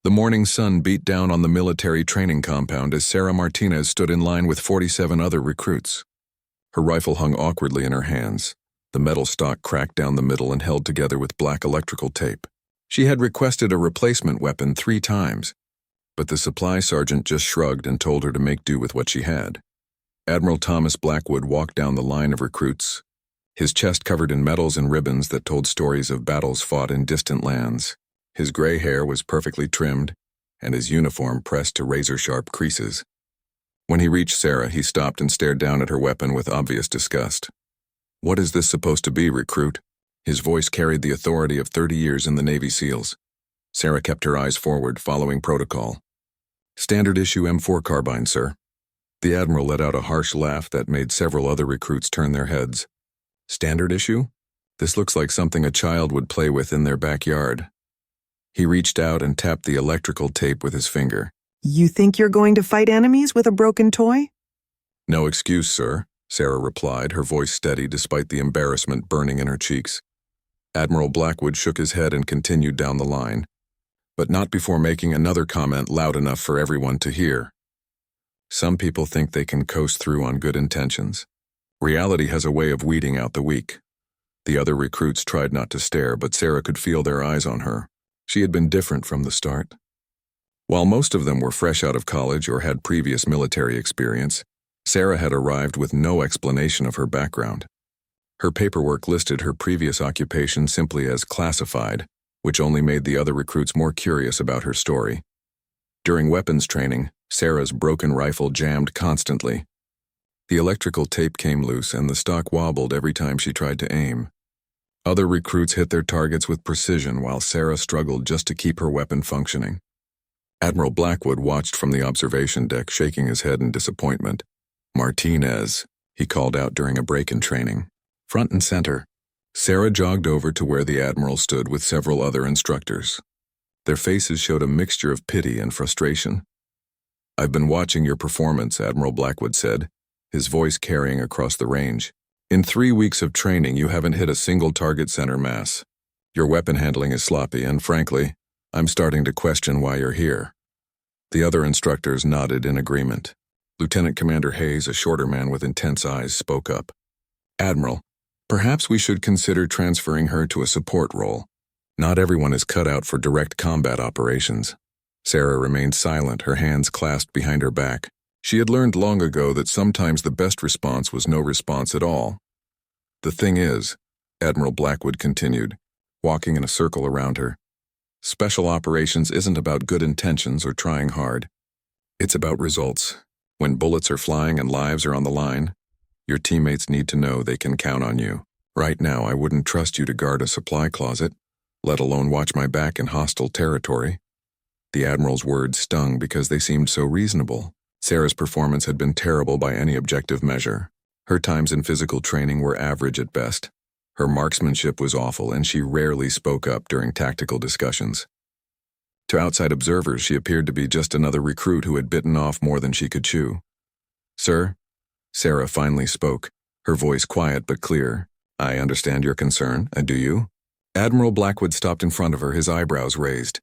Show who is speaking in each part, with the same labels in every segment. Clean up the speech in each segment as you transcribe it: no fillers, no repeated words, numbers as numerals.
Speaker 1: The morning sun beat down on the military training compound as Sarah Martinez stood in line with 47 other recruits. Her rifle hung awkwardly in her hands, the metal stock cracked down the middle and held together with black electrical tape. She had requested a replacement weapon 3 times, but the supply sergeant just shrugged and told her to make do with what she had. Admiral Thomas Blackwood walked down the line of recruits, his chest covered in medals and ribbons that told stories of battles fought in distant lands. His gray hair was perfectly trimmed, and his uniform pressed to razor-sharp creases. When he reached Sarah, he stopped and stared down at her weapon with obvious disgust. "What is this supposed to be, recruit?" His voice carried the authority of 30 years in the Navy SEALs. Sarah kept her eyes forward, following protocol. "Standard issue M4 carbine, sir." The Admiral let out a harsh laugh that made several other recruits turn their heads. "Standard issue? This looks like something a child would play with in their backyard." He reached out and tapped the electrical tape with his finger.
Speaker 2: "You think you're going to fight enemies with a broken toy?"
Speaker 1: "No excuse, sir," Sarah replied, her voice steady despite the embarrassment burning in her cheeks. Admiral Blackwood shook his head and continued down the line, but not before making another comment loud enough for everyone to hear. "Some people think they can coast through on good intentions. Reality has a way of weeding out the weak." The other recruits tried not to stare, but Sarah could feel their eyes on her. She had been different from the start. While most of them were fresh out of college or had previous military experience, Sarah had arrived with no explanation of her background. Her paperwork listed her previous occupation simply as classified, which only made the other recruits more curious about her story. During weapons training, Sarah's broken rifle jammed constantly. The electrical tape came loose and the stock wobbled every time she tried to aim. Other recruits hit their targets with precision while Sarah struggled just to keep her weapon functioning. Admiral Blackwood watched from the observation deck, shaking his head in disappointment. "Martinez," he called out during a break in training. Front and center. Sarah jogged over to where the Admiral stood with several other instructors. Their faces showed a mixture of pity and frustration. "I've been watching your performance," Admiral Blackwood said, his voice carrying across the range. "In 3 weeks of training, you haven't hit a single target center mass. Your weapon handling is sloppy, and frankly, I'm starting to question why you're here." The other instructors nodded in agreement. Lieutenant Commander Hayes, a shorter man with intense eyes, spoke up. "Admiral, perhaps we should consider transferring her to a support role. Not everyone is cut out for direct combat operations." Sarah remained silent, her hands clasped behind her back. She had learned long ago that sometimes the best response was no response at all. "The thing is," Admiral Blackwood continued, walking in a circle around her, "special operations isn't about good intentions or trying hard. It's about results. When bullets are flying and lives are on the line, your teammates need to know they can count on you. Right now, I wouldn't trust you to guard a supply closet, let alone watch my back in hostile territory." The Admiral's words stung because they seemed so reasonable. Sarah's performance had been terrible by any objective measure. Her times in physical training were average at best. Her marksmanship was awful, and she rarely spoke up during tactical discussions. To outside observers, she appeared to be just another recruit who had bitten off more than she could chew. "Sir?" Sarah finally spoke, her voice quiet but clear. "I understand your concern, do you?" Admiral Blackwood stopped in front of her, his eyebrows raised.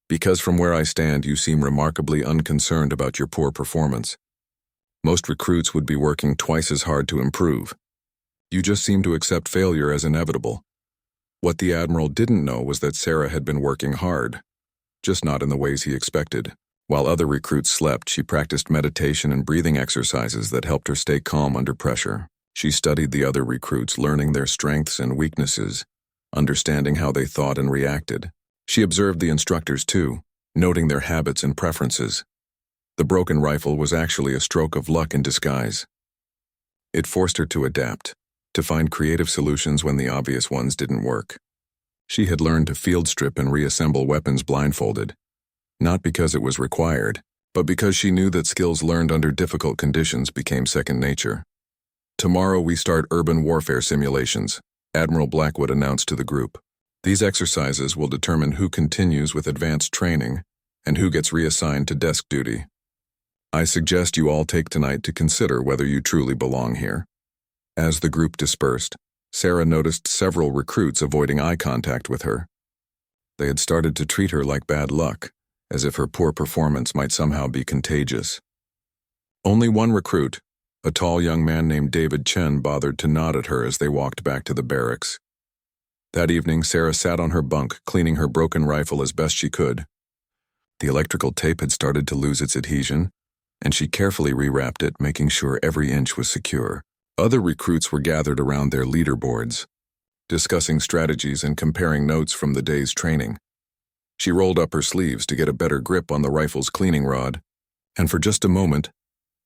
Speaker 1: "Because from where I stand, you seem remarkably unconcerned about your poor performance. Most recruits would be working twice as hard to improve. You just seem to accept failure as inevitable." What the Admiral didn't know was that Sarah had been working hard, just not in the ways he expected. While other recruits slept, she practiced meditation and breathing exercises that helped her stay calm under pressure. She studied the other recruits, learning their strengths and weaknesses, understanding how they thought and reacted. She observed the instructors too, noting their habits and preferences. The broken rifle was actually a stroke of luck in disguise. It forced her to adapt, to find creative solutions when the obvious ones didn't work. She had learned to field strip and reassemble weapons blindfolded, not because it was required, but because she knew that skills learned under difficult conditions became second nature. "Tomorrow we start urban warfare simulations," Admiral Blackwood announced to the group. "These exercises will determine who continues with advanced training and who gets reassigned to desk duty. I suggest you all take tonight to consider whether you truly belong here." As the group dispersed, Sarah noticed several recruits avoiding eye contact with her. They had started to treat her like bad luck, as if her poor performance might somehow be contagious. Only one recruit, a tall young man named David Chen, bothered to nod at her as they walked back to the barracks. That evening, Sarah sat on her bunk, cleaning her broken rifle as best she could. The electrical tape had started to lose its adhesion, and she carefully rewrapped it, making sure every inch was secure. Other recruits were gathered around their leaderboards, discussing strategies and comparing notes from the day's training. She rolled up her sleeves to get a better grip on the rifle's cleaning rod, and for just a moment,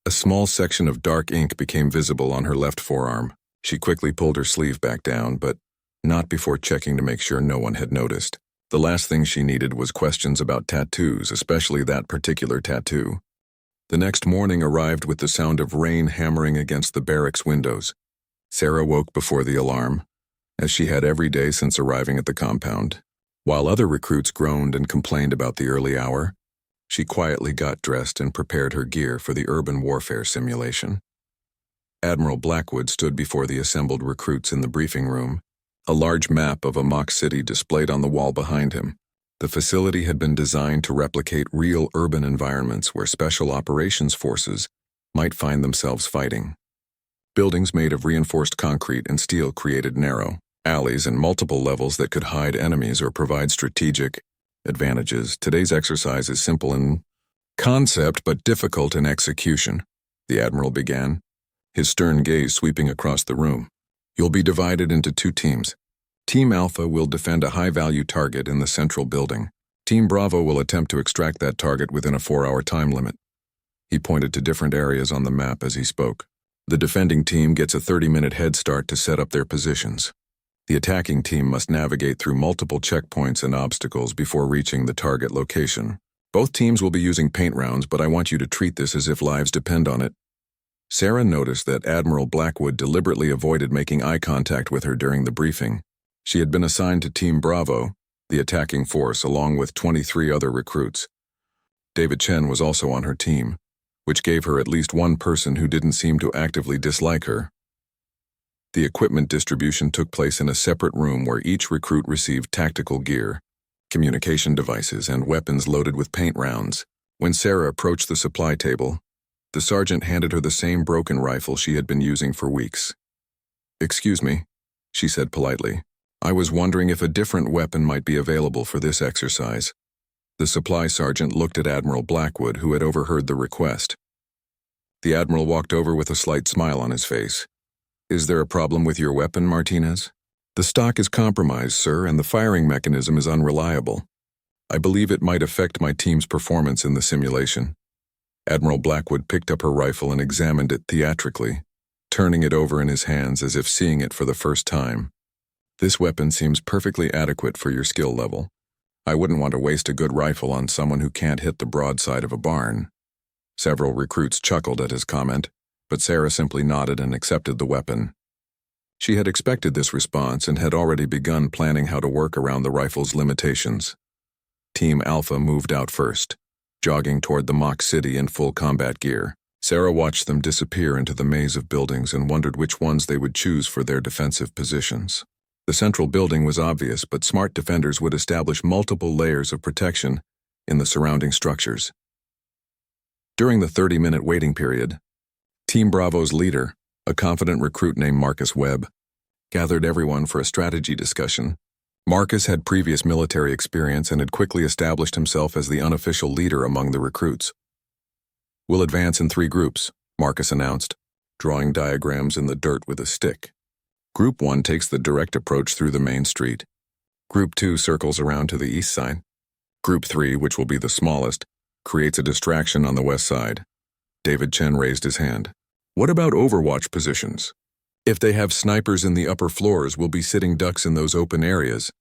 Speaker 1: a small section of dark ink became visible on her left forearm. She quickly pulled her sleeve back down, but not before checking to make sure no one had noticed. The last thing she needed was questions about tattoos, especially that particular tattoo. The next morning arrived with the sound of rain hammering against the barracks windows. Sarah woke before the alarm, as she had every day since arriving at the compound. While other recruits groaned and complained about the early hour, she quietly got dressed and prepared her gear for the urban warfare simulation. Admiral Blackwood stood before the assembled recruits in the briefing room, a large map of a mock city displayed on the wall behind him. The facility had been designed to replicate real urban environments where special operations forces might find themselves fighting. Buildings made of reinforced concrete and steel created narrow alleys and multiple levels that could hide enemies or provide strategic advantages. Today's exercise is simple in concept but difficult in execution, the Admiral began, his stern gaze sweeping across the room. You'll be divided into 2 teams. Team Alpha will defend a high-value target in the central building. Team Bravo will attempt to extract that target within a 4-hour time limit. He pointed to different areas on the map as he spoke. The defending team gets a 30-minute head start to set up their positions. The attacking team must navigate through multiple checkpoints and obstacles before reaching the target location. Both teams will be using paint rounds, but I want you to treat this as if lives depend on it. Sarah noticed that Admiral Blackwood deliberately avoided making eye contact with her during the briefing. She had been assigned to Team Bravo, the attacking force, along with 23 other recruits. David Chen was also on her team, which gave her at least one person who didn't seem to actively dislike her. The equipment distribution took place in a separate room where each recruit received tactical gear, communication devices, and weapons loaded with paint rounds. When Sarah approached the supply table, the sergeant handed her the same broken rifle she had been using for weeks. "Excuse me," she said politely. "I was wondering if a different weapon might be available for this exercise." The supply sergeant looked at Admiral Blackwood, who had overheard the request. The Admiral walked over with a slight smile on his face. "Is there a problem with your weapon, Martinez?" "The stock is compromised, sir, and the firing mechanism is unreliable. I believe it might affect my team's performance in the simulation." Admiral Blackwood picked up her rifle and examined it theatrically, turning it over in his hands as if seeing it for the first time. "This weapon seems perfectly adequate for your skill level. I wouldn't want to waste a good rifle on someone who can't hit the broadside of a barn." Several recruits chuckled at his comment, but Sarah simply nodded and accepted the weapon. She had expected this response and had already begun planning how to work around the rifle's limitations. Team Alpha moved out first, jogging toward the mock city in full combat gear. Sarah watched them disappear into the maze of buildings and wondered which ones they would choose for their defensive positions. The central building was obvious, but smart defenders would establish multiple layers of protection in the surrounding structures. During the 30-minute waiting period, Team Bravo's leader, a confident recruit named Marcus Webb, gathered everyone for a strategy discussion. Marcus had previous military experience and had quickly established himself as the unofficial leader among the recruits. "We'll advance in 3 groups, Marcus announced, drawing diagrams in the dirt with a stick. Group 1 takes the direct approach through the main street. Group 2 circles around to the east side. Group 3, which will be the smallest, creates a distraction on the west side." David Chen raised his hand. "What about overwatch positions? If they have snipers in the upper floors, we'll be sitting ducks in those open areas."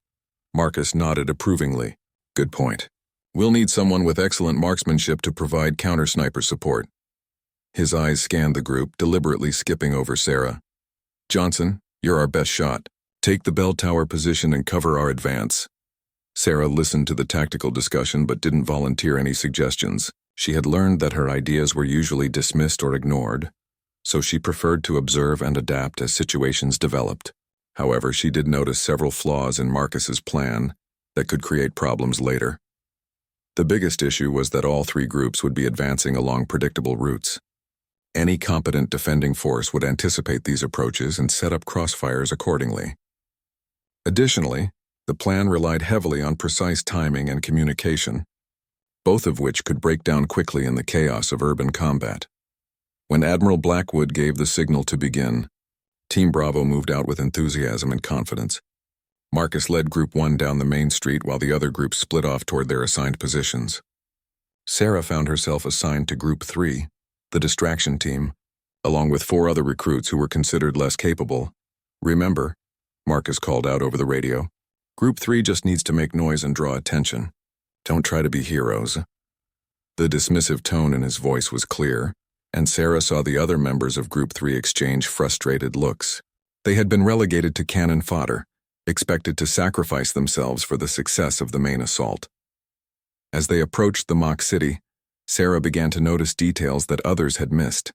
Speaker 1: Marcus nodded approvingly. "Good point. We'll need someone with excellent marksmanship to provide counter-sniper support." His eyes scanned the group, deliberately skipping over Sarah. "Johnson, you're our best shot. Take the bell tower position and cover our advance." Sarah listened to the tactical discussion but didn't volunteer any suggestions. She had learned that her ideas were usually dismissed or ignored, so she preferred to observe and adapt as situations developed. However, she did notice several flaws in Marcus's plan that could create problems later. The biggest issue was that all three groups would be advancing along predictable routes. Any competent defending force would anticipate these approaches and set up crossfires accordingly. Additionally, the plan relied heavily on precise timing and communication, both of which could break down quickly in the chaos of urban combat. When Admiral Blackwood gave the signal to begin, Team Bravo moved out with enthusiasm and confidence. Marcus led Group 1 down the main street while the other groups split off toward their assigned positions. Sarah found herself assigned to Group 3, the distraction team, along with 4 other recruits who were considered less capable. "Remember," Marcus called out over the radio, "Group 3 just needs to make noise and draw attention. Don't try to be heroes." The dismissive tone in his voice was clear, and Sarah saw the other members of Group 3 exchange frustrated looks. They had been relegated to cannon fodder, expected to sacrifice themselves for the success of the main assault. As they approached the mock city, Sarah began to notice details that others had missed.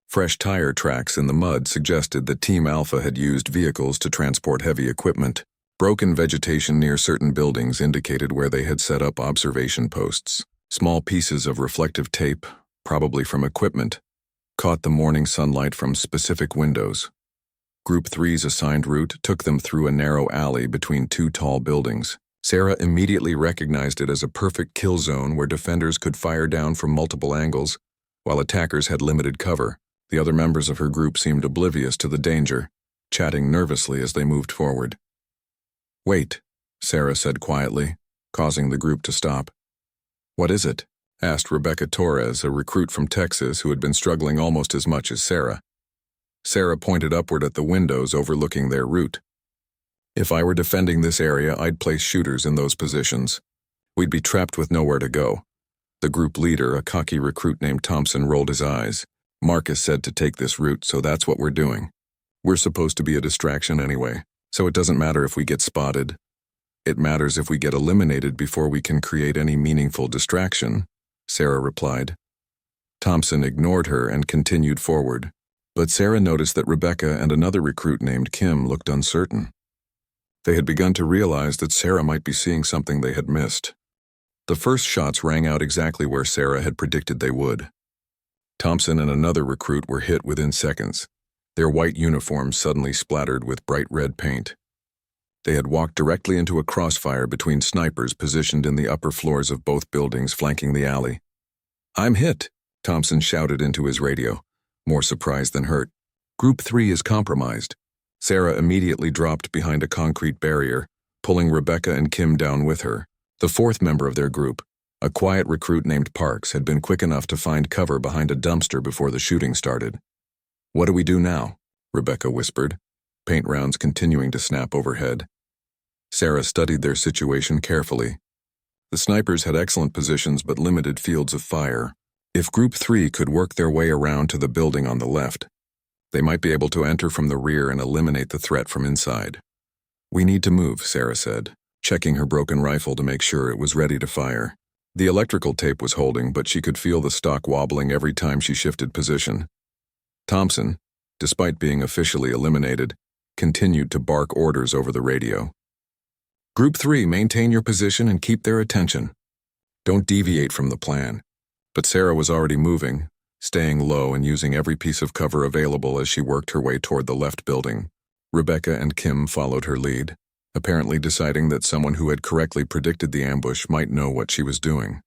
Speaker 1: Fresh tire tracks in the mud suggested that Team Alpha had used vehicles to transport heavy equipment. Broken vegetation near certain buildings indicated where they had set up observation posts. Small pieces of reflective tape, probably from equipment, caught the morning sunlight from specific windows. Group 3's assigned route took them through a narrow alley between 2 tall buildings. Sarah immediately recognized it as a perfect kill zone where defenders could fire down from multiple angles, while attackers had limited cover. The other members of her group seemed oblivious to the danger, chatting nervously as they moved forward. "Wait," Sarah said quietly, causing the group to stop. "What is it?" asked Rebecca Torres, a recruit from Texas who had been struggling almost as much as Sarah. Sarah pointed upward at the windows overlooking their route. "If I were defending this area, I'd place shooters in those positions. We'd be trapped with nowhere to go." The group leader, a cocky recruit named Thompson, rolled his eyes. "Marcus said to take this route, so that's what we're doing. We're supposed to be a distraction anyway, so it doesn't matter if we get spotted. It matters if we get eliminated before we can create any meaningful distraction," Sarah replied. Thompson ignored her and continued forward, but Sarah noticed that Rebecca and another recruit named Kim looked uncertain. They had begun to realize that Sarah might be seeing something they had missed. The first shots rang out exactly where Sarah had predicted they would. Thompson and another recruit were hit within seconds, their white uniforms suddenly splattered with bright red paint. They had walked directly into a crossfire between snipers positioned in the upper floors of both buildings flanking the alley. "I'm hit," Thompson shouted into his radio, more surprised than hurt. "Group 3 is compromised." Sarah immediately dropped behind a concrete barrier, pulling Rebecca and Kim down with her. The fourth member of their group, a quiet recruit named Parks, had been quick enough to find cover behind a dumpster before the shooting started. "What do we do now?" Rebecca whispered, paint rounds continuing to snap overhead. Sarah studied their situation carefully. The snipers had excellent positions but limited fields of fire. If Group 3 could work their way around to the building on the left, they might be able to enter from the rear and eliminate the threat from inside. "We need to move," Sarah said, checking her broken rifle to make sure it was ready to fire. The electrical tape was holding, but she could feel the stock wobbling every time she shifted position. Thompson, despite being officially eliminated, continued to bark orders over the radio. "Group 3, maintain your position and keep their attention. Don't deviate from the plan." But Sarah was already moving, staying low and using every piece of cover available as she worked her way toward the left building. Rebecca and Kim followed her lead, apparently deciding that someone who had correctly predicted the ambush might know what she was doing.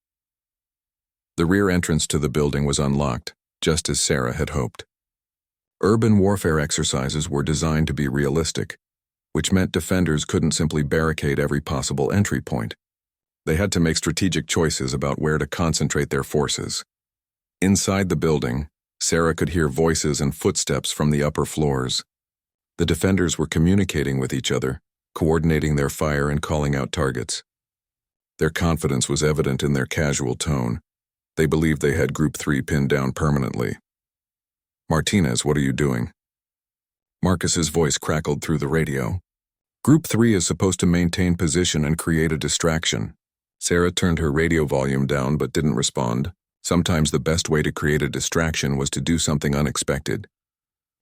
Speaker 1: The rear entrance to the building was unlocked, just as Sarah had hoped. Urban warfare exercises were designed to be realistic, which meant defenders couldn't simply barricade every possible entry point. They had to make strategic choices about where to concentrate their forces. Inside the building, Sarah could hear voices and footsteps from the upper floors. The defenders were communicating with each other, coordinating their fire and calling out targets. Their confidence was evident in their casual tone. They believed they had Group 3 pinned down permanently. "Martinez, what are you doing?" Marcus's voice crackled through the radio. "Group 3 is supposed to maintain position and create a distraction." Sarah turned her radio volume down but didn't respond. Sometimes the best way to create a distraction was to do something unexpected.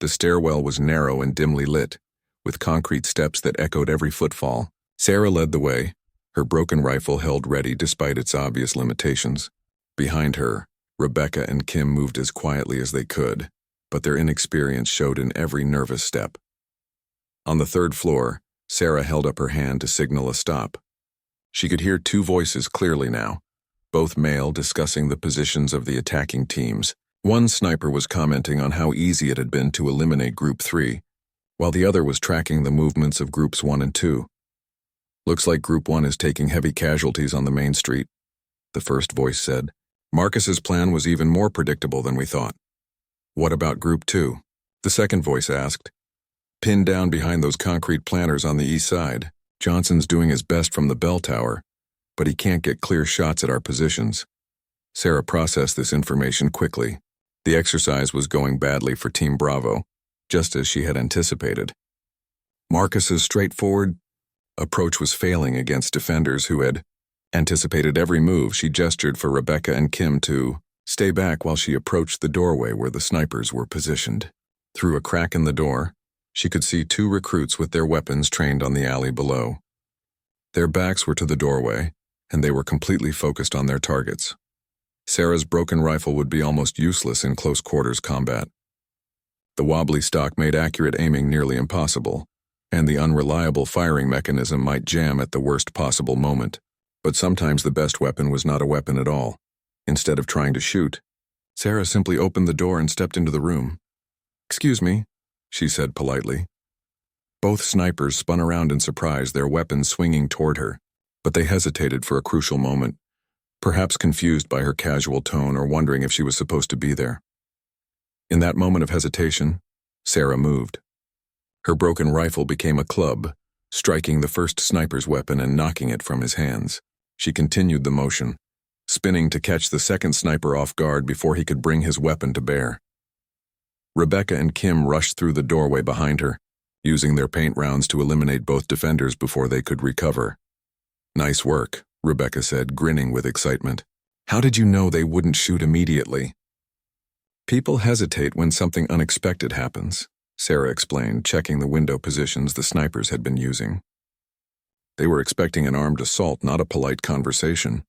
Speaker 1: The stairwell was narrow and dimly lit, with concrete steps that echoed every footfall. Sarah led the way, Her broken rifle held ready despite its obvious limitations. Behind her, Rebecca and Kim moved as quietly as they could, but their inexperience showed in every nervous step. On the third floor, Sarah held up her hand to signal a stop. She could hear two voices clearly now, both male, discussing the positions of the attacking teams. One sniper was commenting on how easy it had been to eliminate Group 3, while the other was tracking the movements of Groups 1 and 2. "Looks like Group 1 is taking heavy casualties on the main street," the first voice said. "Marcus's plan was even more predictable than we thought." "What about Group 2? The second voice asked. "Pinned down behind those concrete planters on the east side. Johnson's doing his best from the bell tower, but he can't get clear shots at our positions." Sarah processed this information quickly. The exercise was going badly for Team Bravo, just as she had anticipated. Marcus's straightforward approach was failing against defenders who had anticipated every move. She gestured for Rebecca and Kim to stay back while she approached the doorway where the snipers were positioned. Through a crack in the door, she could see two recruits with their weapons trained on the alley below. Their backs were to the doorway, and they were completely focused on their targets. Sarah's broken rifle would be almost useless in close-quarters combat. The wobbly stock made accurate aiming nearly impossible, and the unreliable firing mechanism might jam at the worst possible moment. But sometimes the best weapon was not a weapon at all. Instead of trying to shoot, Sarah simply opened the door and stepped into the room. "Excuse me," she said politely. Both snipers spun around in surprise, their weapons swinging toward her, but they hesitated for a crucial moment, perhaps confused by her casual tone or wondering if she was supposed to be there. In that moment of hesitation, Sarah moved. Her broken rifle became a club, striking the first sniper's weapon and knocking it from his hands. She continued the motion, spinning to catch the second sniper off guard before he could bring his weapon to bear. Rebecca and Kim rushed through the doorway behind her, using their paint rounds to eliminate both defenders before they could recover. "Nice work," Rebecca said, grinning with excitement. "How did you know they wouldn't shoot immediately?" "People hesitate when something unexpected happens," Sarah explained, checking the window positions the snipers had been using. They were expecting an armed assault, not a polite conversation.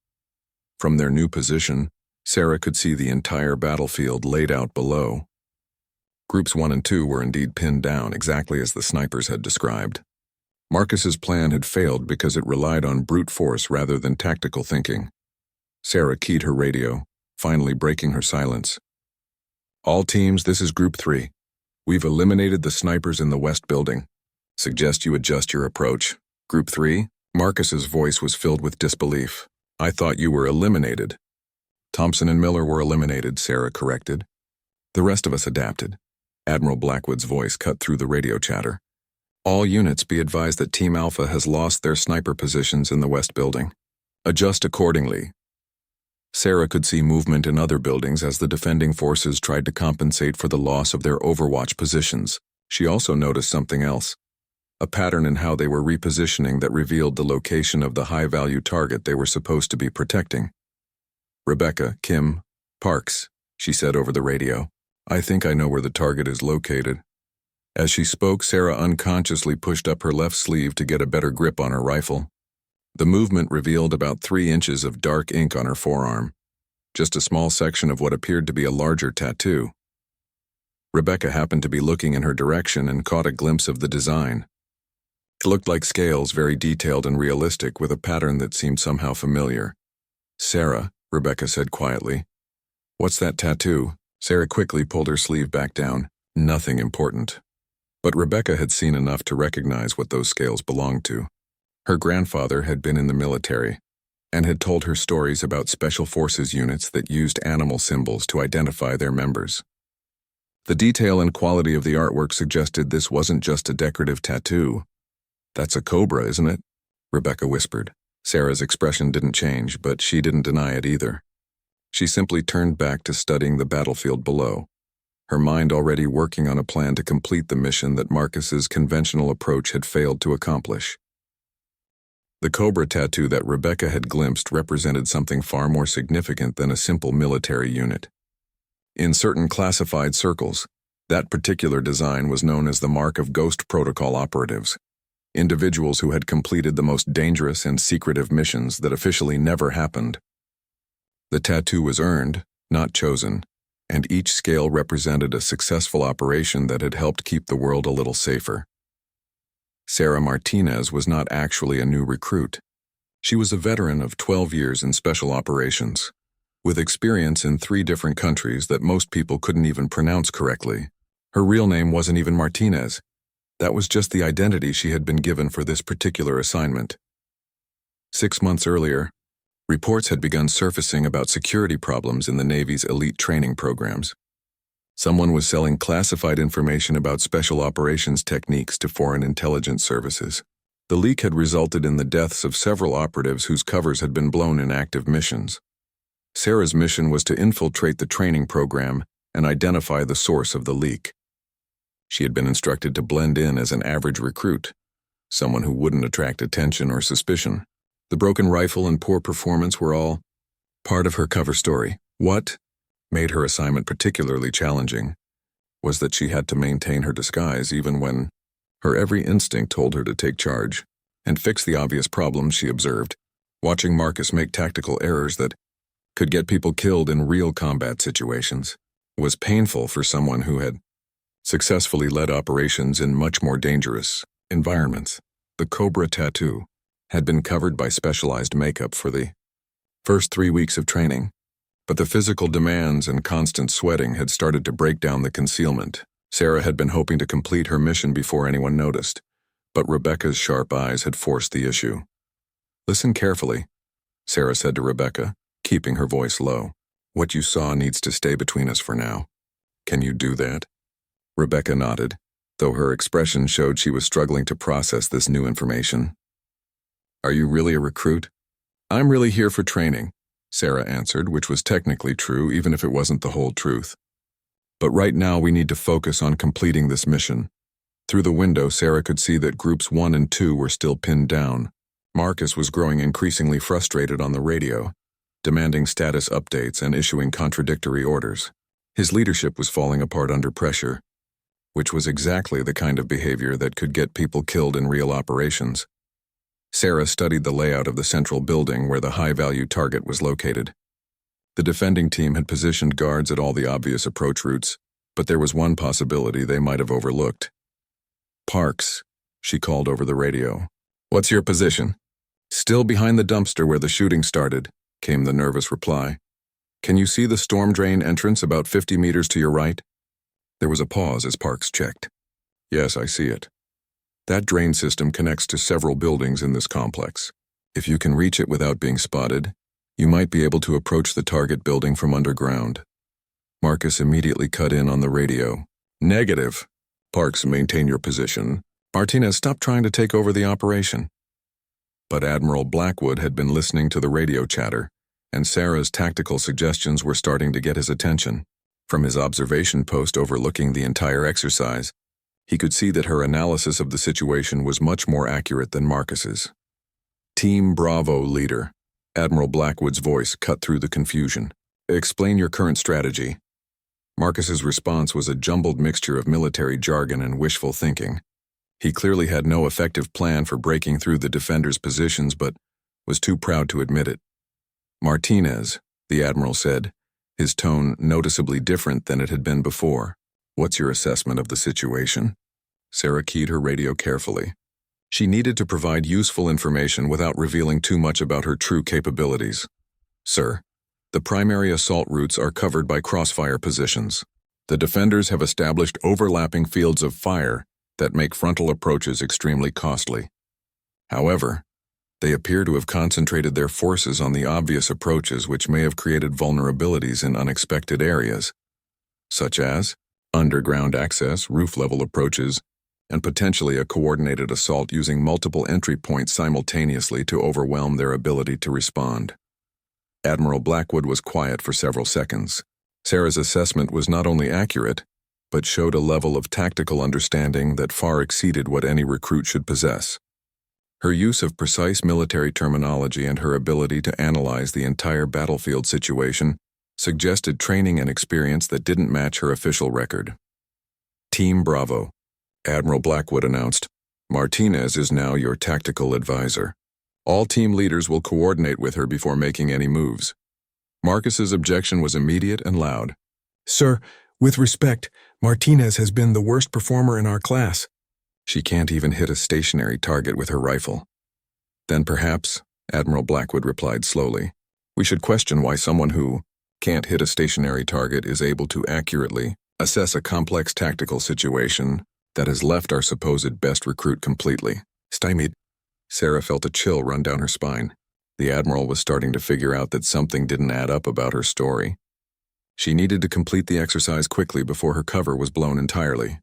Speaker 1: From their new position, Sarah could see the entire battlefield laid out below. Groups 1 and 2 were indeed pinned down, exactly as the snipers had described. Marcus's plan had failed because it relied on brute force rather than tactical thinking. Sarah keyed her radio, finally breaking her silence. "All teams, this is Group 3. We've eliminated the snipers in the west building. Suggest you adjust your approach." "Group 3? Marcus's voice was filled with disbelief. "I thought you were eliminated." "Thompson and Miller were eliminated," Sarah corrected. "The rest of us adapted." Admiral Blackwood's voice cut through the radio chatter. "All units be advised that Team Alpha has lost their sniper positions in the west building. Adjust accordingly." Sarah could see movement in other buildings as the defending forces tried to compensate for the loss of their overwatch positions. She also noticed something else, a pattern in how they were repositioning that revealed the location of the high-value target they were supposed to be protecting. "Rebecca, Kim, Parks," she said over the radio. "I think I know where the target is located." As she spoke, Sarah unconsciously pushed up her left sleeve to get a better grip on her rifle. The movement revealed about 3 inches of dark ink on her forearm, just a small section of what appeared to be a larger tattoo. Rebecca happened to be looking in her direction and caught a glimpse of the design. It looked like scales, very detailed and realistic, with a pattern that seemed somehow familiar. "Sarah," Rebecca said quietly. "What's that tattoo?" Sarah quickly pulled her sleeve back down. "Nothing important." But Rebecca had seen enough to recognize what those scales belonged to. Her grandfather had been in the military and had told her stories about special forces units that used animal symbols to identify their members. The detail and quality of the artwork suggested this wasn't just a decorative tattoo. "That's a cobra, isn't it?" Rebecca whispered. Sarah's expression didn't change, but she didn't deny it either. She simply turned back to studying the battlefield below, her mind already working on a plan to complete the mission that Marcus's conventional approach had failed to accomplish. The Cobra tattoo that Rebecca had glimpsed represented something far more significant than a simple military unit. In certain classified circles, that particular design was known as the mark of Ghost Protocol operatives. individuals who had completed the most dangerous and secretive missions that officially never happened. The tattoo was earned, not chosen, and each scale represented a successful operation that had helped keep the world a little safer. Sarah Martinez was not actually a new recruit. She was a veteran of 12 years in special operations, with experience in 3 different countries that most people couldn't even pronounce correctly. Her real name wasn't even Martinez. That was just the identity she had been given for this particular assignment. 6 months earlier, reports had begun surfacing about security problems in the Navy's elite training programs. Someone was selling classified information about special operations techniques to foreign intelligence services. The leak had resulted in the deaths of several operatives whose covers had been blown in active missions. Sarah's mission was to infiltrate the training program and identify the source of the leak. She had been instructed to blend in as an average recruit, someone who wouldn't attract attention or suspicion. The broken rifle and poor performance were all part of her cover story. What made her assignment particularly challenging was that she had to maintain her disguise even when her every instinct told her to take charge and fix the obvious problems she observed. Watching Marcus make tactical errors that could get people killed in real combat situations was painful for someone who had successfully led operations in much more dangerous environments. The Cobra tattoo had been covered by specialized makeup for the first 3 weeks of training, but the physical demands and constant sweating had started to break down the concealment. Sarah had been hoping to complete her mission before anyone noticed, but Rebecca's sharp eyes had forced the issue. "Listen carefully," Sarah said to Rebecca, keeping her voice low. "What you saw needs to stay between us for now. Can you do that?" Rebecca nodded, though her expression showed she was struggling to process this new information. "Are you really a recruit?" "I'm really here for training," Sarah answered, which was technically true even if it wasn't the whole truth. "But right now we need to focus on completing this mission." Through the window, Sarah could see that Groups 1 and 2 were still pinned down. Marcus was growing increasingly frustrated on the radio, demanding status updates and issuing contradictory orders. His leadership was falling apart under pressure, which was exactly the kind of behavior that could get people killed in real operations. Sarah studied the layout of the central building where the high-value target was located. The defending team had positioned guards at all the obvious approach routes, but there was one possibility they might have overlooked. "Parks," she called over the radio. "What's your position?" "Still behind the dumpster where the shooting started," came the nervous reply. "Can you see the storm drain entrance about 50 meters to your right?" There was a pause as Parks checked. "Yes, I see it. That drain system connects to several buildings in this complex. If you can reach it without being spotted, you might be able to approach the target building from underground." Marcus immediately cut in on the radio. "Negative. Parks, maintain your position. Martinez, stop trying to take over the operation." But Admiral Blackwood had been listening to the radio chatter, and Sarah's tactical suggestions were starting to get his attention. From his observation post overlooking the entire exercise, he could see that her analysis of the situation was much more accurate than Marcus's. "Team Bravo leader," Admiral Blackwood's voice cut through the confusion. "Explain your current strategy." Marcus's response was a jumbled mixture of military jargon and wishful thinking. He clearly had no effective plan for breaking through the defenders' positions, but was too proud to admit it. "Martinez," the Admiral said, his tone noticeably different than it had been before. "What's your assessment of the situation?" Sarah keyed her radio carefully. She needed to provide useful information without revealing too much about her true capabilities. "Sir, the primary assault routes are covered by crossfire positions. The defenders have established overlapping fields of fire that make frontal approaches extremely costly. However, they appear to have concentrated their forces on the obvious approaches which may have created vulnerabilities in unexpected areas, such as underground access, roof-level approaches, and potentially a coordinated assault using multiple entry points simultaneously to overwhelm their ability to respond." Admiral Blackwood was quiet for several seconds. Sarah's assessment was not only accurate, but showed a level of tactical understanding that far exceeded what any recruit should possess. Her use of precise military terminology and her ability to analyze the entire battlefield situation suggested training and experience that didn't match her official record. "Team Bravo," Admiral Blackwood announced. Martinez is now your tactical advisor. All team leaders will coordinate with her before making any moves. Marcus's objection was immediate and loud.
Speaker 3: Sir, with respect, Martinez has been the worst performer in our class.
Speaker 1: She can't even hit a stationary target with her rifle. Then perhaps, Admiral Blackwood replied slowly, we should question why someone who can't hit a stationary target is able to accurately assess a complex tactical situation that has left our supposed best recruit completely stymied. Sarah felt a chill run down her spine. The Admiral was starting to figure out that something didn't add up about her story. She needed to complete the exercise quickly before her cover was blown entirely.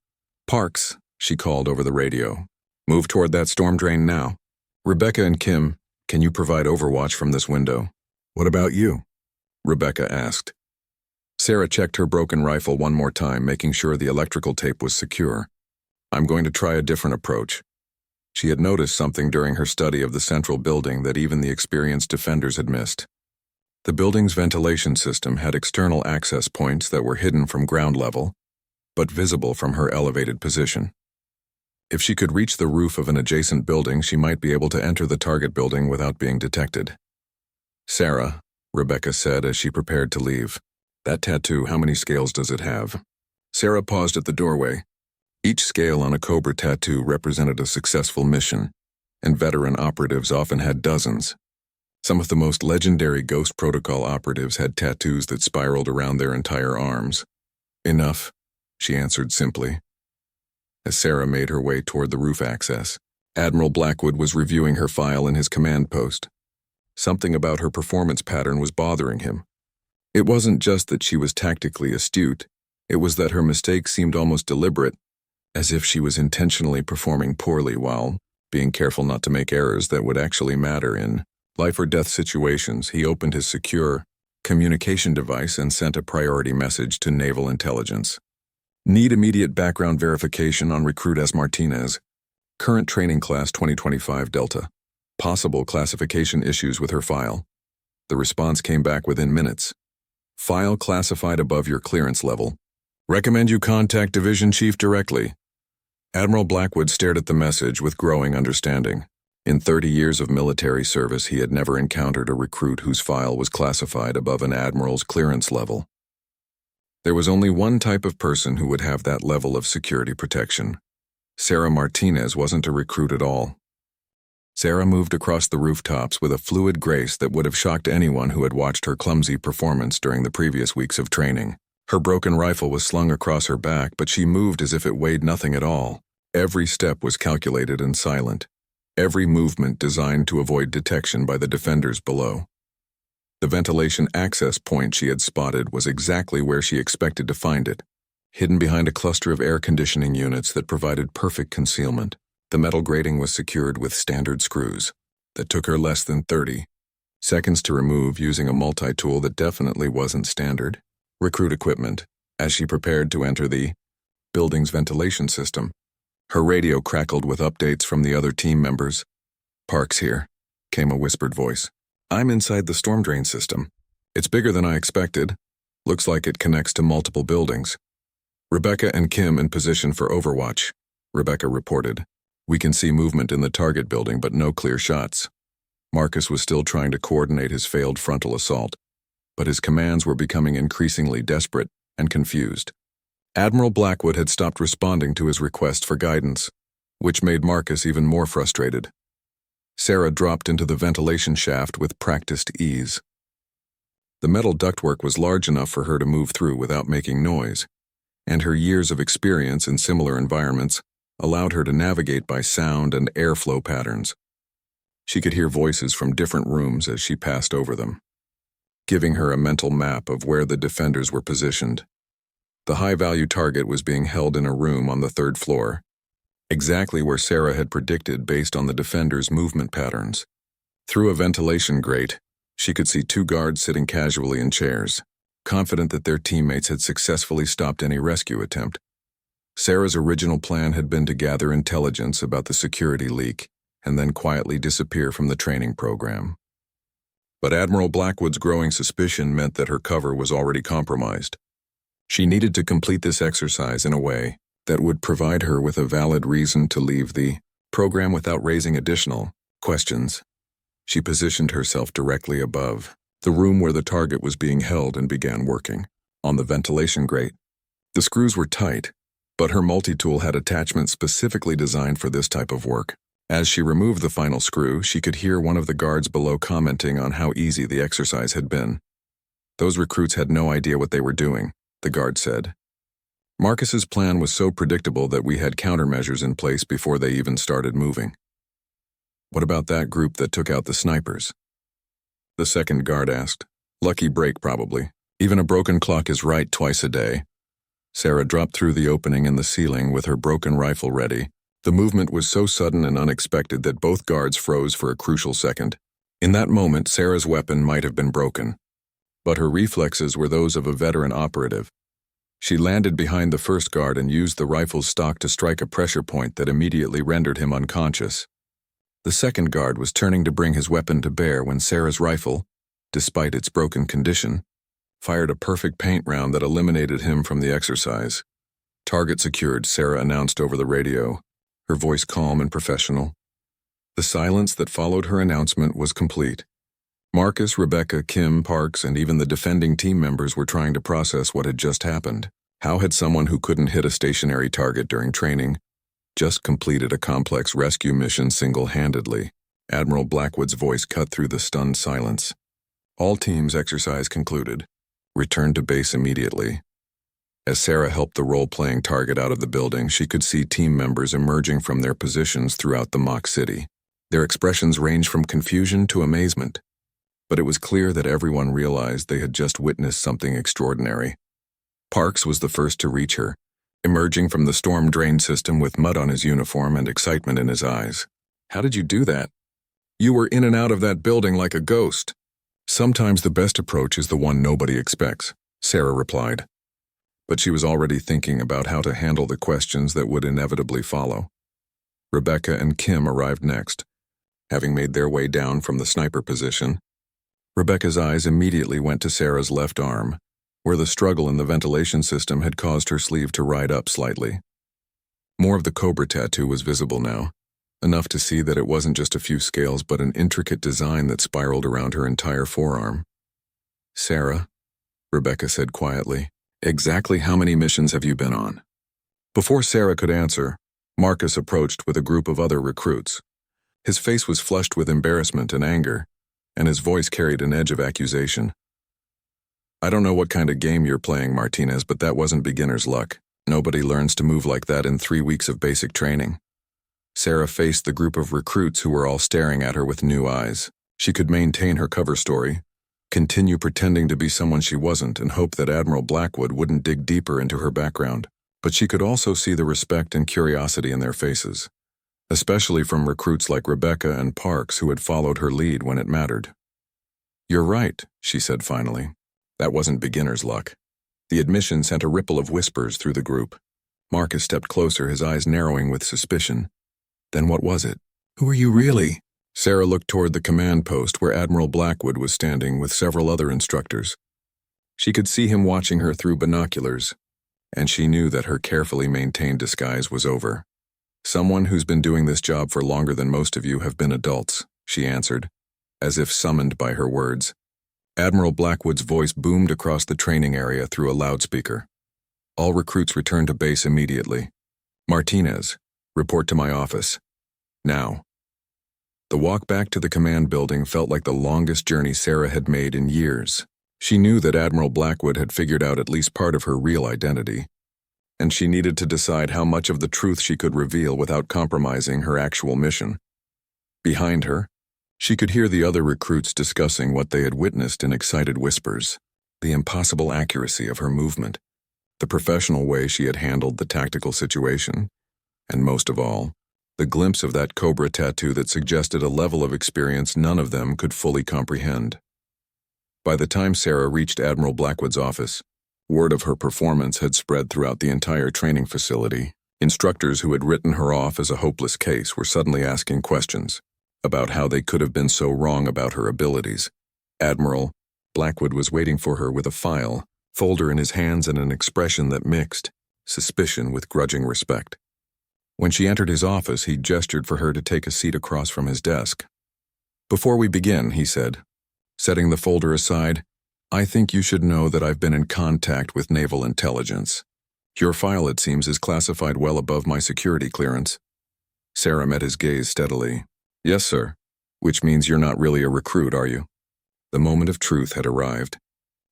Speaker 1: Parks, she called over the radio. Move toward that storm drain now. Rebecca and Kim, can you provide overwatch from this window? What about you? Rebecca asked. Sarah checked her broken rifle one more time, making sure the electrical tape was secure. I'm going to try a different approach. She had noticed something during her study of the central building that even the experienced defenders had missed. The building's ventilation system had external access points that were hidden from ground level, but visible from her elevated position. If she could reach the roof of an adjacent building, she might be able to enter the target building without being detected. Sarah, Rebecca said as she prepared to leave. That tattoo, how many scales does it have? Sarah paused at the doorway. Each scale on a Cobra tattoo represented a successful mission, and veteran operatives often had dozens. Some of the most legendary Ghost Protocol operatives had tattoos that spiraled around their entire arms. Enough, she answered simply. As Sarah made her way toward the roof access, Admiral Blackwood was reviewing her file in his command post. Something about her performance pattern was bothering him. It wasn't just that she was tactically astute, it was that her mistakes seemed almost deliberate, as if she was intentionally performing poorly while being careful not to make errors that would actually matter in life-or-death situations. He opened his secure communication device and sent a priority message to Naval Intelligence. Need immediate background verification on Recruit S. Martinez. Current training class 2025 Delta. Possible classification issues with her file. The response came back within minutes. File classified above your clearance level. Recommend you contact Division Chief directly. Admiral Blackwood stared at the message with growing understanding. In 30 years of military service, he had never encountered a recruit whose file was classified above an admiral's clearance level. There was only one type of person who would have that level of security protection. Sarah Martinez wasn't a recruit at all. Sarah moved across the rooftops with a fluid grace that would have shocked anyone who had watched her clumsy performance during the previous weeks of training. Her broken rifle was slung across her back, but she moved as if it weighed nothing at all. Every step was calculated and silent. Every movement designed to avoid detection by the defenders below. The ventilation access point she had spotted was exactly where she expected to find it, hidden behind a cluster of air conditioning units that provided perfect concealment. The metal grating was secured with standard screws that took her less than 30 seconds to remove using a multi-tool that definitely wasn't standard recruit equipment. As she prepared to enter the building's ventilation system, her radio crackled with updates from the other team members. Parks here, came a whispered voice. I'm inside the storm drain system. It's bigger than I expected. Looks like it connects to multiple buildings. Rebecca and Kim in position for overwatch, Rebecca reported. We can see movement in the target building, but no clear shots. Marcus was still trying to coordinate his failed frontal assault, but his commands were becoming increasingly desperate and confused. Admiral Blackwood had stopped responding to his request for guidance, which made Marcus even more frustrated. Sarah dropped into the ventilation shaft with practiced ease. The metal ductwork was large enough for her to move through without making noise, and her years of experience in similar environments allowed her to navigate by sound and airflow patterns. She could hear voices from different rooms as she passed over them, giving her a mental map of where the defenders were positioned. The high-value target was being held in a room on the 3rd floor, exactly where Sarah had predicted based on the defenders' movement patterns. Through a ventilation grate, she could see 2 guards sitting casually in chairs, confident that their teammates had successfully stopped any rescue attempt. Sarah's original plan had been to gather intelligence about the security leak and then quietly disappear from the training program. But Admiral Blackwood's growing suspicion meant that her cover was already compromised. She needed to complete this exercise in a way that would provide her with a valid reason to leave the Program without raising additional questions. She positioned herself directly above the room where the target was being held and began working on the ventilation grate. The screws were tight, but her multi-tool had attachments specifically designed for this type of work. As she removed the final screw, she could hear one of the guards below commenting on how easy the exercise had been. Those recruits had no idea what they were doing, the guard said. Marcus's plan was so predictable that we had countermeasures in place before they even started moving. What about that group that took out the snipers? The second guard asked. Lucky break, probably. Even a broken clock is right twice a day. Sarah dropped through the opening in the ceiling with her broken rifle ready. The movement was so sudden and unexpected that both guards froze for a crucial second. In that moment, Sarah's weapon might have been broken, but her reflexes were those of a veteran operative. She landed behind the first guard and used the rifle's stock to strike a pressure point that immediately rendered him unconscious. The second guard was turning to bring his weapon to bear when Sarah's rifle, despite its broken condition, fired a perfect paint round that eliminated him from the exercise. Target secured, Sarah announced over the radio, her voice calm and professional. The silence that followed her announcement was complete. Marcus, Rebecca, Kim, Parks, and even the defending team members were trying to process what had just happened. How had someone who couldn't hit a stationary target during training just completed a complex rescue mission single-handedly? Admiral Blackwood's voice cut through the stunned silence. All teams' exercise concluded. Return to base immediately. As Sarah helped the role-playing target out of the building, she could see team members emerging from their positions throughout the mock city. Their expressions ranged from confusion to amazement, but it was clear that everyone realized they had just witnessed something extraordinary. Parks was the first to reach her, emerging from the storm drain system with mud on his uniform and excitement in his eyes. How did you do that? You were in and out of that building like a ghost. Sometimes the best approach is the one nobody expects, Sarah replied. But she was already thinking about how to handle the questions that would inevitably follow. Rebecca and Kim arrived next, having made their way down from the sniper position. Rebecca's eyes immediately went to Sarah's left arm, where the struggle in the ventilation system had caused her sleeve to ride up slightly. More of the Cobra tattoo was visible now, enough to see that it wasn't just a few scales but an intricate design that spiraled around her entire forearm. Sarah, Rebecca said quietly, exactly how many missions have you been on? Before Sarah could answer, Marcus approached with a group of other recruits. His face was flushed with embarrassment and anger, and his voice carried an edge of accusation. I don't know what kind of game you're playing, Martinez, but that wasn't beginner's luck. Nobody learns to move like that in 3 weeks of basic training. Sarah faced the group of recruits who were all staring at her with new eyes. She could maintain her cover story, continue pretending to be someone she wasn't, and hope that Admiral Blackwood wouldn't dig deeper into her background. But she could also see the respect and curiosity in their faces, especially from recruits like Rebecca and Parks who had followed her lead when it mattered. You're right, she said finally. That wasn't beginner's luck. The admission sent a ripple of whispers through the group. Marcus stepped closer, his eyes narrowing with suspicion. Then what was it? Who are you really? Sarah looked toward the command post where Admiral Blackwood was standing with several other instructors. She could see him watching her through binoculars, and she knew that her carefully maintained disguise was over. Someone who's been doing this job for longer than most of you have been adults, she answered, as if summoned by her words. Admiral Blackwood's voice boomed across the training area through a loudspeaker. All recruits return to base immediately. Martinez, report to my office. Now. The walk back to the command building felt like the longest journey Sarah had made in years. She knew that Admiral Blackwood had figured out at least part of her real identity, and she needed to decide how much of the truth she could reveal without compromising her actual mission. Behind her, she could hear the other recruits discussing what they had witnessed in excited whispers, the impossible accuracy of her movement, the professional way she had handled the tactical situation, and most of all, the glimpse of that Cobra tattoo that suggested a level of experience none of them could fully comprehend. By the time Sarah reached Admiral Blackwood's office, word of her performance had spread throughout the entire training facility. Instructors who had written her off as a hopeless case were suddenly asking questions about how they could have been so wrong about her abilities. Admiral Blackwood was waiting for her with a file, folder in his hands and an expression that mixed suspicion with grudging respect. When she entered his office, he gestured for her to take a seat across from his desk. "Before we begin," he said, setting the folder aside, "I think you should know that I've been in contact with naval intelligence. Your file, it seems, is classified well above my security clearance." Sarah met his gaze steadily. "Yes, sir. Which means you're not really a recruit, are you?" The moment of truth had arrived.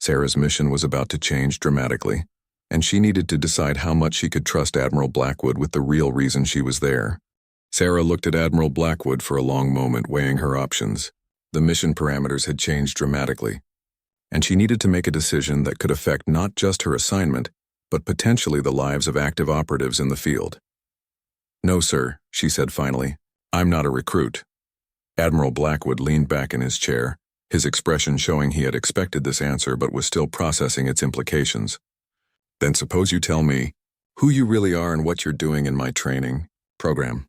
Speaker 1: Sarah's mission was about to change dramatically, and she needed to decide how much she could trust Admiral Blackwood with the real reason she was there. Sarah looked at Admiral Blackwood for a long moment, weighing her options. The mission parameters had changed dramatically, and she needed to make a decision that could affect not just her assignment, but potentially the lives of active operatives in the field. "No, sir," she said finally. "I'm not a recruit." Admiral Blackwood leaned back in his chair, his expression showing he had expected this answer but was still processing its implications. "Then suppose you tell me who you really are and what you're doing in my training program."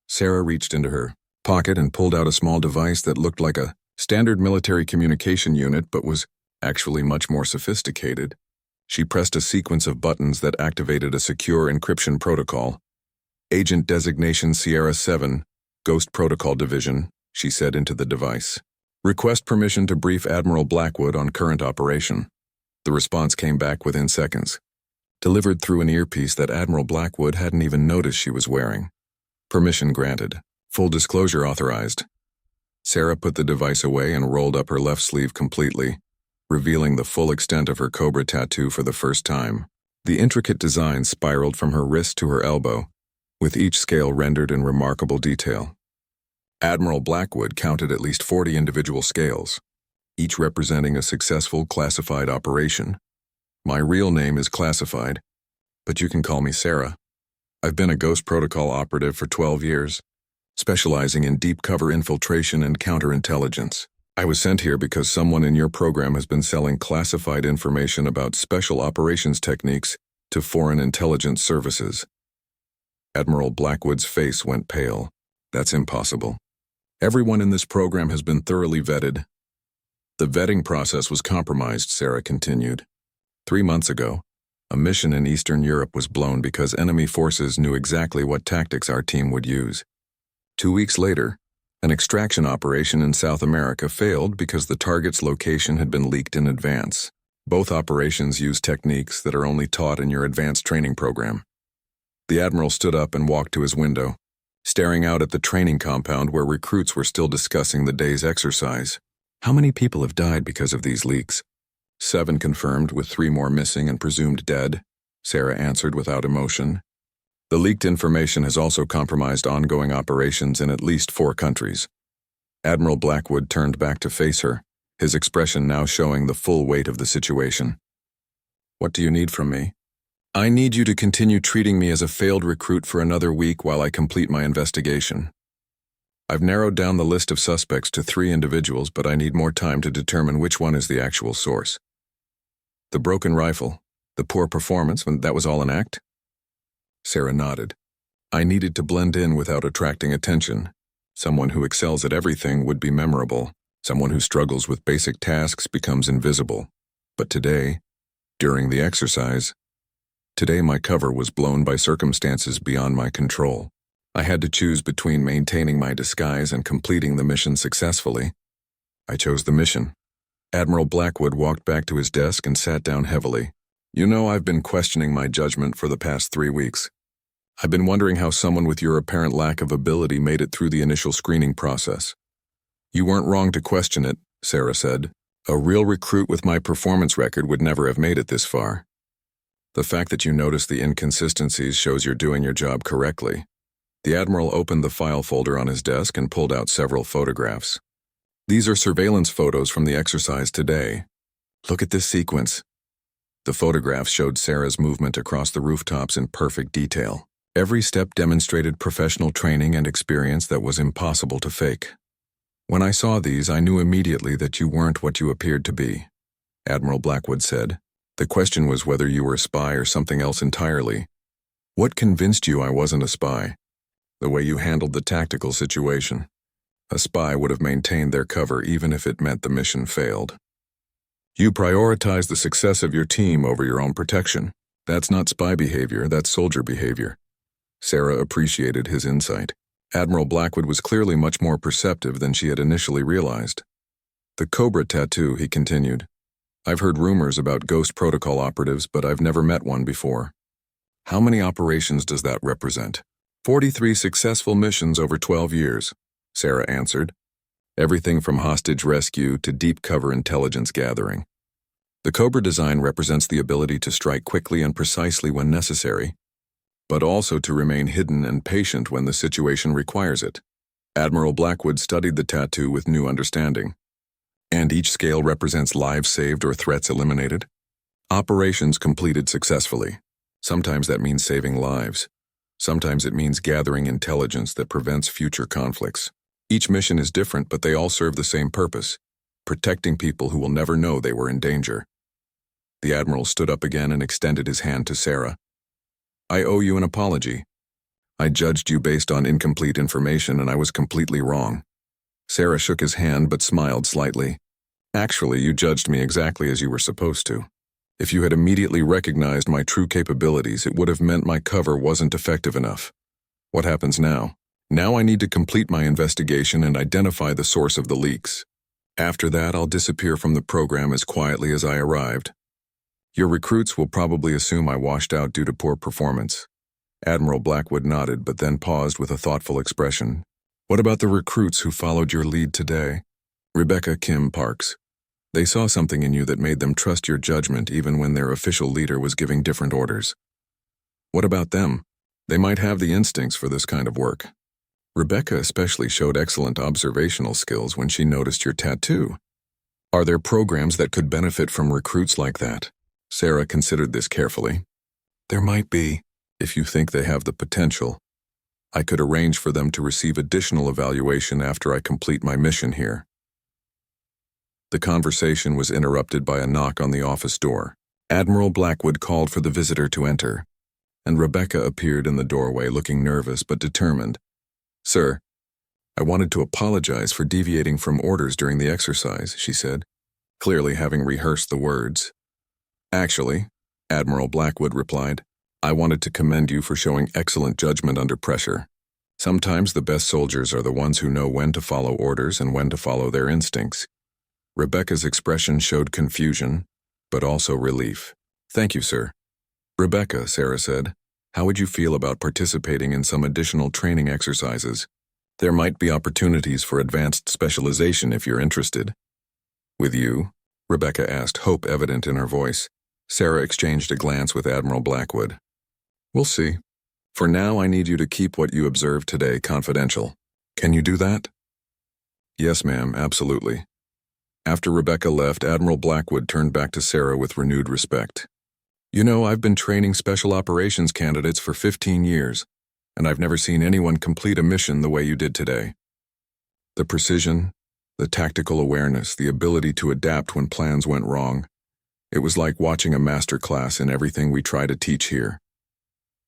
Speaker 1: Sarah reached into her pocket and pulled out a small device that looked like a standard military communication unit but was actually much more sophisticated. She pressed a sequence of buttons that activated a secure encryption protocol. "Agent Designation Sierra 7, Ghost Protocol Division," she said into the device. "Request permission to brief Admiral Blackwood on current operation." The response came back within seconds, delivered through an earpiece that Admiral Blackwood hadn't even noticed she was wearing. "Permission granted. Full disclosure authorized." Sarah put the device away and rolled up her left sleeve completely, revealing the full extent of her Cobra tattoo for the first time. The intricate design spiraled from her wrist to her elbow, with each scale rendered in remarkable detail. Admiral Blackwood counted at least 40 individual scales, each representing a successful classified operation. "My real name is classified, but you can call me Sarah. I've been a Ghost Protocol operative for 12 years, specializing in deep cover infiltration and counterintelligence. I was sent here because someone in your program has been selling classified information about special operations techniques to foreign intelligence services." Admiral Blackwood's face went pale. "That's impossible. Everyone in this program has been thoroughly vetted." "The vetting process was compromised," Sarah continued. 3 months ago, a mission in Eastern Europe was blown because enemy forces knew exactly what tactics our team would use. 2 weeks later, an extraction operation in South America failed because the target's location had been leaked in advance. Both operations use techniques that are only taught in your advanced training program. The Admiral stood up and walked to his window, staring out at the training compound where recruits were still discussing the day's exercise. "How many people have died because of these leaks?" 7 confirmed, with 3 more missing and presumed dead," Sarah answered without emotion. "The leaked information has also compromised ongoing operations in at least 4 countries." Admiral Blackwood turned back to face her, his expression now showing the full weight of the situation. "What do you need from me?" "I need you to continue treating me as a failed recruit for another week while I complete my investigation. I've narrowed down the list of suspects to 3 individuals, but I need more time to determine which one is the actual source." "The broken rifle, the poor performance, that was all an act?" Sarah nodded. "I needed to blend in without attracting attention. Someone who excels at everything would be memorable. Someone who struggles with basic tasks becomes invisible. But today, during the exercise, my cover was blown by circumstances beyond my control. I had to choose between maintaining my disguise and completing the mission successfully. I chose the mission." Admiral Blackwood walked back to his desk and sat down heavily. "You know, I've been questioning my judgment for the past 3 weeks. I've been wondering how someone with your apparent lack of ability made it through the initial screening process." "You weren't wrong to question it," Sarah said. "A real recruit with my performance record would never have made it this far. The fact that you noticed the inconsistencies shows you're doing your job correctly." The Admiral opened the file folder on his desk and pulled out several photographs. "These are surveillance photos from the exercise today. Look at this sequence." The photographs showed Sarah's movement across the rooftops in perfect detail. Every step demonstrated professional training and experience that was impossible to fake. "When I saw these, I knew immediately that you weren't what you appeared to be," Admiral Blackwood said. "The question was whether you were a spy or something else entirely. What convinced you I wasn't a spy?" "The way you handled the tactical situation. A spy would have maintained their cover even if it meant the mission failed. You prioritize the success of your team over your own protection. That's not spy behavior, that's soldier behavior. Sarah appreciated his insight. Admiral Blackwood was clearly much more perceptive than she had initially realized. The Cobra tattoo, he continued. I've heard rumors about Ghost Protocol operatives, but I've never met one before. How many operations does that represent? 43 successful missions over 12 years, Sarah answered. Everything from hostage rescue to deep cover intelligence gathering. The Cobra design represents the ability to strike quickly and precisely when necessary, but also to remain hidden and patient when the situation requires it. Admiral Blackwood studied the tattoo with new understanding. And each scale represents lives saved or threats eliminated? Operations completed successfully. Sometimes that means saving lives. Sometimes it means gathering intelligence that prevents future conflicts. Each mission is different, but they all serve the same purpose: protecting people who will never know they were in danger. The Admiral stood up again and extended his hand to Sarah. I owe you an apology. I judged you based on incomplete information, and I was completely wrong. Sarah shook his hand but smiled slightly. Actually, you judged me exactly as you were supposed to. If you had immediately recognized my true capabilities, it would have meant my cover wasn't effective enough. What happens now? Now I need to complete my investigation and identify the source of the leaks. After that, I'll disappear from the program as quietly as I arrived. Your recruits will probably assume I washed out due to poor performance. Admiral Blackwood nodded, but then paused with a thoughtful expression. What about the recruits who followed your lead today? Rebecca, Kim, Parks. They saw something in you that made them trust your judgment even when their official leader was giving different orders. What about them? They might have the instincts for this kind of work. Rebecca especially showed excellent observational skills when she noticed your tattoo. Are there programs that could benefit from recruits like that? Sarah considered this carefully. There might be, if you think they have the potential. I could arrange for them to receive additional evaluation after I complete my mission here. The conversation was interrupted by a knock on the office door. Admiral Blackwood called for the visitor to enter, and Rebecca appeared in the doorway looking nervous but determined. Sir, I wanted to apologize for deviating from orders during the exercise, she said, clearly having rehearsed the words. Actually, Admiral Blackwood replied, I wanted to commend you for showing excellent judgment under pressure. Sometimes the best soldiers are the ones who know when to follow orders and when to follow their instincts. Rebecca's expression showed confusion, but also relief. Thank you, sir. Rebecca, Sarah said, how would you feel about participating in some additional training exercises? There might be opportunities for advanced specialization if you're interested. With you? Rebecca asked, hope evident in her voice. Sarah exchanged a glance with Admiral Blackwood. We'll see. For now, I need you to keep what you observed today confidential. Can you do that? Yes, ma'am, absolutely. After Rebecca left, Admiral Blackwood turned back to Sarah with renewed respect. You know, I've been training special operations candidates for 15 years, and I've never seen anyone complete a mission the way you did today. The precision, the tactical awareness, the ability to adapt when plans went wrong. It was like watching a master class in everything we try to teach here.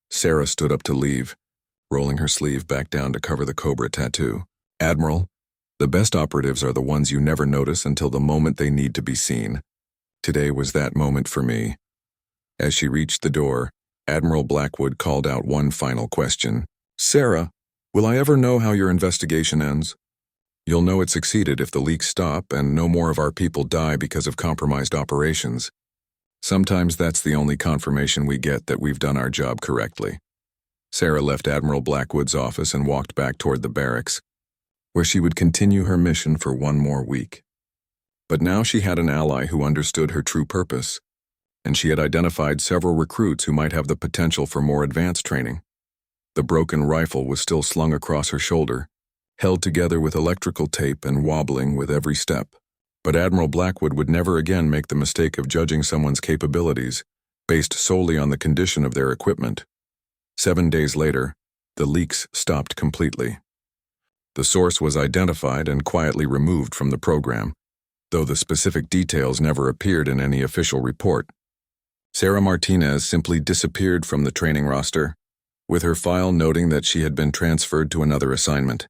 Speaker 1: Sarah stood up to leave, rolling her sleeve back down to cover the Cobra tattoo. Admiral, the best operatives are the ones you never notice until the moment they need to be seen. Today was that moment for me. As she reached the door, Admiral Blackwood called out one final question. Sarah, will I ever know how your investigation ends? You'll know it succeeded if the leaks stop and no more of our people die because of compromised operations. Sometimes that's the only confirmation we get that we've done our job correctly. Sarah left Admiral Blackwood's office and walked back toward the barracks, where she would continue her mission for one more week. But now she had an ally who understood her true purpose, and she had identified several recruits who might have the potential for more advanced training. The broken rifle was still slung across her shoulder, held together with electrical tape and wobbling with every step. But Admiral Blackwood would never again make the mistake of judging someone's capabilities based solely on the condition of their equipment. 7 days later, the leaks stopped completely. The source was identified and quietly removed from the program, though the specific details never appeared in any official report. Sarah Martinez simply disappeared from the training roster, with her file noting that she had been transferred to another assignment.